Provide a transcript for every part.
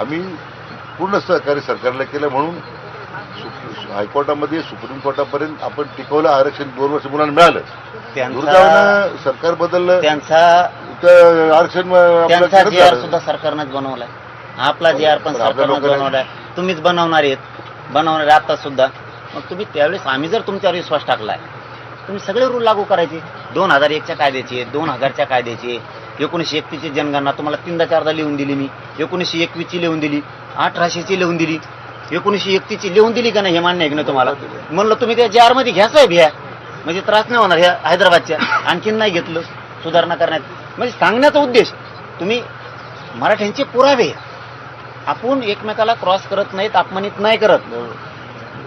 आम्ही पूर्ण सहकार्य सरकारला केलं म्हणून हायकोर्टामध्ये सुप्रीम कोर्टापर्यंत आपण टिकवलं आरक्षण 2 वर्ष मुलांना मिळालं. दुर्दैवानं सरकार बदललं, त्यांचा आरक्षण जे आर सुद्धा सरकारनंच बनवलाय. आपला जे आर पण सरकारनं बनवलाय, तुम्हीच बनवणार आता सुद्धा. मग तुम्ही त्यावेळेस आम्ही जर तुमच्यावर विश्वास टाकलाय, तुम्ही सगळे रूल लागू करायचे. 2001च्या कायद्याचे, 2000च्या कायद्याचे, 1931ची जनगणना तुम्हाला 3दा-4दा लिहून दिली मी. 1921ची लिहून दिली, 1800ची लिहून दिली, 1931ची लिहून दिली का नाही हे मान्य आहे की नाही तुम्हाला? म्हणलं तुम्ही त्या जे आर मध्ये घ्या साहेब, घ्या म्हणजे त्रास नाही होणार ह्या हैदराबादच्या. आणखीन नाही घेतलं सुधारणा करण्यात. म्हणजे सांगण्याचा उद्देश तुम्ही मराठ्यांचे पुरावे, आपण एकमेकाला क्रॉस करत नाहीत, अपमानित नाही करत.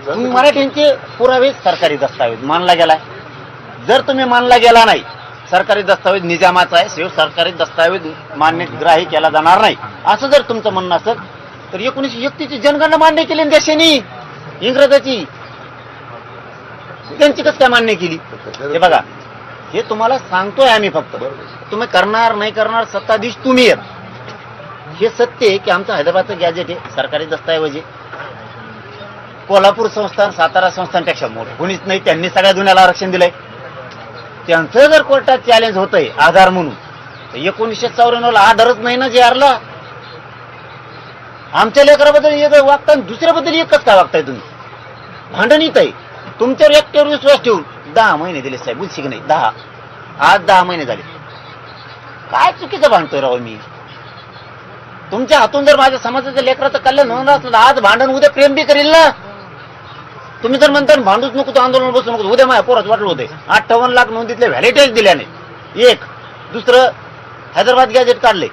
तुम्ही मराठ्यांचे पुरावे सरकारी दस्तावेज मानला गेलाय. जर तुम्ही मानला गेला नाही, सरकारी दस्तावेज निजामाचा आहे, शिव सरकारी दस्तावेज मान्य ग्राह्य केला जाणार नाही असं जर तुमचं म्हणणं असेल तर 1931ची जनगणना मान्य केली देशाने, इंग्रजाची, त्यांची कसं काय मान्य केली? हे बघा, हे तुम्हाला सांगतोय आम्ही. फक्त तुम्ही करणार नाही करणार, सत्ताधीश तुम्ही आहेत. हे सत्य आहे की आमचं हैदराबादचं गॅजेट आहे, सरकारी दस्तावेज आहे. कोल्हापूर संस्थान, सातारा संस्थानपेक्षा मोठं कोणीच नाही, त्यांनी सगळ्या जुन्याला आरक्षण दिलंय. त्यांचं जर कोर्टात चॅलेंज होतंय आधार म्हणून, तर 1994ला आधारच नाही ना जे आरला. आमच्या लेकराबद्दल एक वागता, दुसऱ्याबद्दल एकच काय वागताय तुम्ही? भांडणीत आहे. तुमच्यावर एकट्यावर विश्वास ठेवून 10 महिने दिले साहेब, बोलशी की नाही? 10, आज 10 महिने झाले. काय चुकीचं भांडतोय राव मी? तुमच्या हातून जर माझ्या समाजाच्या लेकराचं कल्याण होणार असलं, आज भांडण, उद्या प्रेम बी करील ना. तुम्ही जर म्हणता भांडूच नको, तो आंदोलन बसू नको, उद्या माझ्या पोराच वाटलं होते 58 लाख नोंदीतले व्हॅलिडेज दिल्याने. एक दुसरं हैदराबाद गॅजेट काढले,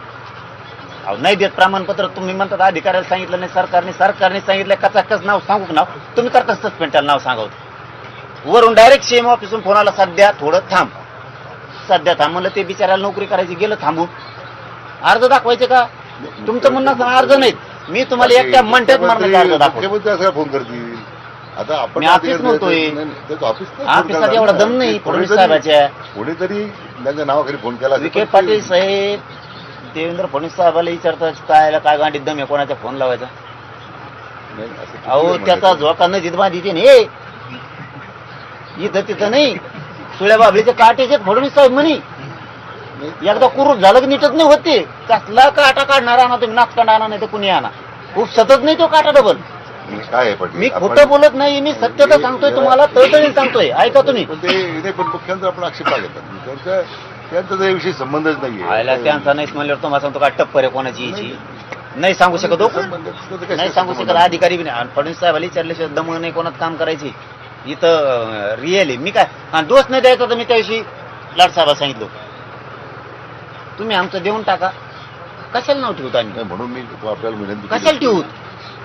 नाही देत प्रमाणपत्र. तुम्ही म्हणतात अधिकाऱ्याला सांगितलं नाही, सरकारने सांगितलं, कचाकच नाव सांगू नाव तुम्ही करता सस्पेंड, त्याला नाव सांगवत. वरून डायरेक्ट सीएम ऑफिसून फोन आला, सध्या थोडं थांब. सध्या थांब म्हणलं, ते बिचारायला नोकरी करायची, गेलं थांबून. अर्ज दाखवायचे का? तुमचं म्हणणं अर्ज नाहीत, मी तुम्हाला एकट्या म्हणतात मारण्याचा अर्ज दाखवतो. फोन करतील. आता आपण मी ऑफिस म्हणतोय, ऑफिसात एवढा दम नाही फडणवीस साहेबाच्या. कोणीतरी त्यांच्या नावाखाली फोन केला. विखे पाटील साहेब देवेंद्र फडणवीस साहेबाला विचारतात काय गांडीत दम आहे, कोणाचा फोन लावायचा? अहो त्याचा झोका न जित बांधीचे नाही, इथं तिथं नाही. सुळ्या बाबळीचे काटेचे फडणवीस साहेब म्हणे. एकदा कुरूप झालं की नीटच नाही होते. कसला काटा काढणारा आणा तुम्ही, नाचकांडा आणा, नाही तर कुणी आणा, खूप सतत नाही तो काटा डबल. काय मी खोटं बोलत नाही, मी सत्यता सांगतोय तुम्हाला, तळतळीने सांगतोय, ऐका तुम्ही. पण मुख्यमंत्री आपण आक्षेप घेतात, त्यांचा त्याविषयी संबंधच नाहीये. त्यांचा नाहीच म्हणल्यावर तुम्हाला सांगतो का टप्पर आहे कोणाची याची नाही सांगू शकत. नाही सांगू शकत, अधिकारी बी नाही. फडणवीस साहेबाला विचारल्याशिवाय दम नाही कोणात काम करायची. इथं रिअल आहे. मी काय दोष नाही द्यायचा, तर मी त्याविषयी लाड साहेबाला सांगितलं, तुम्ही आमचं देऊन टाका. कशाला नाव ठेवतो आम्ही? म्हणून मी आपल्याला विनंती, कशाला ठेवू?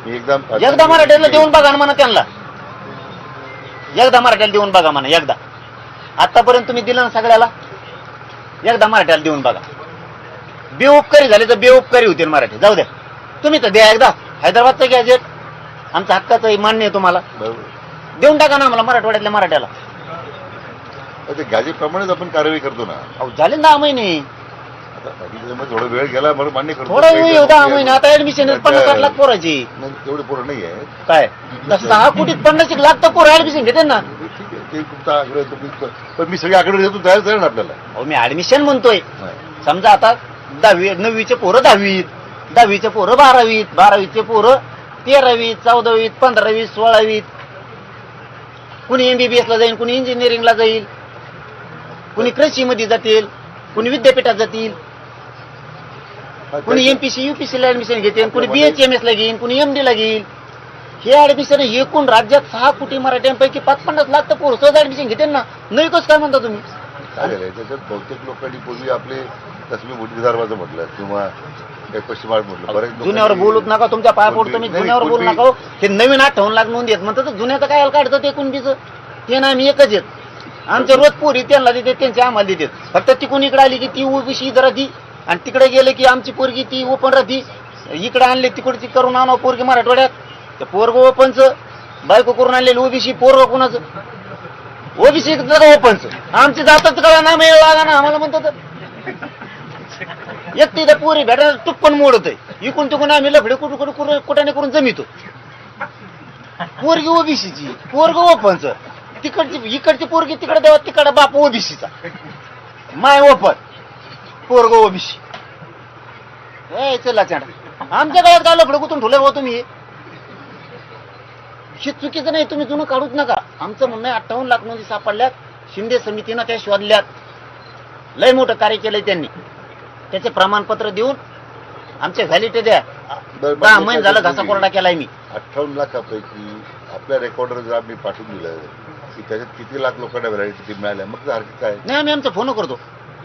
एकदा मराठ्याला देऊन बघा ना म्हणा, त्यांना एकदा मराठ्याला देऊन बघा म्हणा. एकदा आतापर्यंत तुम्ही दिलं ना सगळ्याला, एकदा मराठ्याला देऊन बघा. बेउपकारी झाले तर बेउपकारी होतील मराठी. जाऊ द्या, तुम्ही तर द्या एकदा. हैदराबादचं गॅजेट आमचं हक्काचं मान्य आहे तुम्हाला, देऊन टाका ना आम्हाला मराठवाड्यातल्या मराठ्याला. गॅजेट प्रमाणेच आपण कारवाई करतो ना. अहो झाले 10 महिने, थोडा वेळ गेला म्हणून मान्य करतो. थोडा वेळ 10 महिने. आता ऍडमिशन 50 लाख पोराची, तेवढे पोरं नाही आहे काय 6 कोटीत 50 लाख तर पोरं ऍडमिशन घेते ना. ते तुमचा आग्रह, पण मी सगळे आकडे देतो, तयार आहे ना आपल्याला. अहो मी ऍडमिशन म्हणतोय. समजा आता 9वीचे पोरं 10वीत, 10वीचे पोरं 12वीत, 12वीचे पोरं 13वीत, 14वीत, 15वीत, 16वीत. कुणी MBBS ला जाईल, कुणी इंजिनिअरिंगला जाईल, कुणी कृषीमध्ये जातील, कुणी विद्यापीठात जातील, कुणी MPC UPC ला ऍडमिशन घेतील, कुणी BHMS ला घेईल, कुणी MD ला घेईल. हे ऍडमिशन एकूण राज्यात 6 कोटी मराठ्यांपैकी 50 लाख तर पोरं सहज ऍडमिशन घेतील ना. नाही कसं काय म्हणता तुम्ही? काय झालंय त्याच्यात बहुतेक लोकांनी पूर्वी आपले तसमी मोठी विदर्भाचं म्हटलं किंवा पश्चिम महाराष्ट्र म्हटलं, बरेच जुन्यावर बोलूत नका, तुमच्या पायापोट तुम्ही जुन्यावर बोलू नका. हे नवीन 58 लाख नोंद येत म्हणतात, जुन्याचं काय काढतात 19 ते ना. आम्ही एकच येत, आमच्या रोज पोरी त्यांना देते, त्यांचे आम्हाला देतात. फक्त तिकून इकडे आली की ती ओबीसी जरा ती, आणि तिकडे गेले की आमची पोरगी ती ओपन राहती. इकडे आणले तिकडची करून आणा पोरगी मराठवाड्यात, तर पोरग ओपनचं, बायको करून आणलेली ओबीसी, पोरग कोणाचं ओबीसी ओपनचं. आमची जातच कळा ना, मेळ लागा ना आम्हाला म्हणतात. एक तिथं पोरी भेटायला टुप्पन मोडत आहे. इकून तिकून आम्ही लफडे कुठाने करून जमितो. पोरगी ओबीसीची, पोरग ओपनच, इकडची पोरगी तिकडे देवा, तिकडे बाप ओबीसीचा, माय ओपन, पोरग ओबीसी. चला चांडा आमच्या काळात काय लफडे कुठून ठेवलं हो तुम्ही? हे चुकीचं नाही, तुम्ही जुनं काढूच नका. आमचं म्हणणं आहे 58 लाख नोंदी सापडल्यात, शिंदे समितीनं त्या शोधल्यात, लय मोठं कार्य केलंय त्यांनी. त्याचे प्रमाणपत्र देऊन आमच्या व्हॅलिटी द्या. 10 महिने झालं घासा कोरडा केलाय मी. 58 लाखापैकी आपल्या रेकॉर्डर जर आम्ही पाठवून दिलं की त्याच्यात किती लाख लोकांना व्हॅलिडिटी मिळाल्या, मग हरकत काय? नाही, आम्ही आमचा फोन करतो.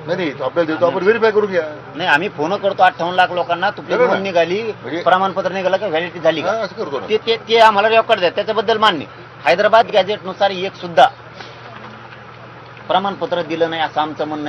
नाही तो आपल्याला देतो, आपण व्हेरीफाय करून घ्या. नाही, आम्ही फोन करतो. 58 लाख लोकांना तुमची बरोबर. नोंद निघाली, म्हणजे- प्रमाणपत्र निघालं का, व्हॅलिडिटी झाली हा, का, असं करतो ना. ते आम्हाला रेकॉर्ड द्या. त्याच्याबद्दल मान्य. हैदराबाद गॅझेट नुसार एक सुद्धा प्रमाणपत्र दिलं नाही असं आमचं म्हणणं आहे.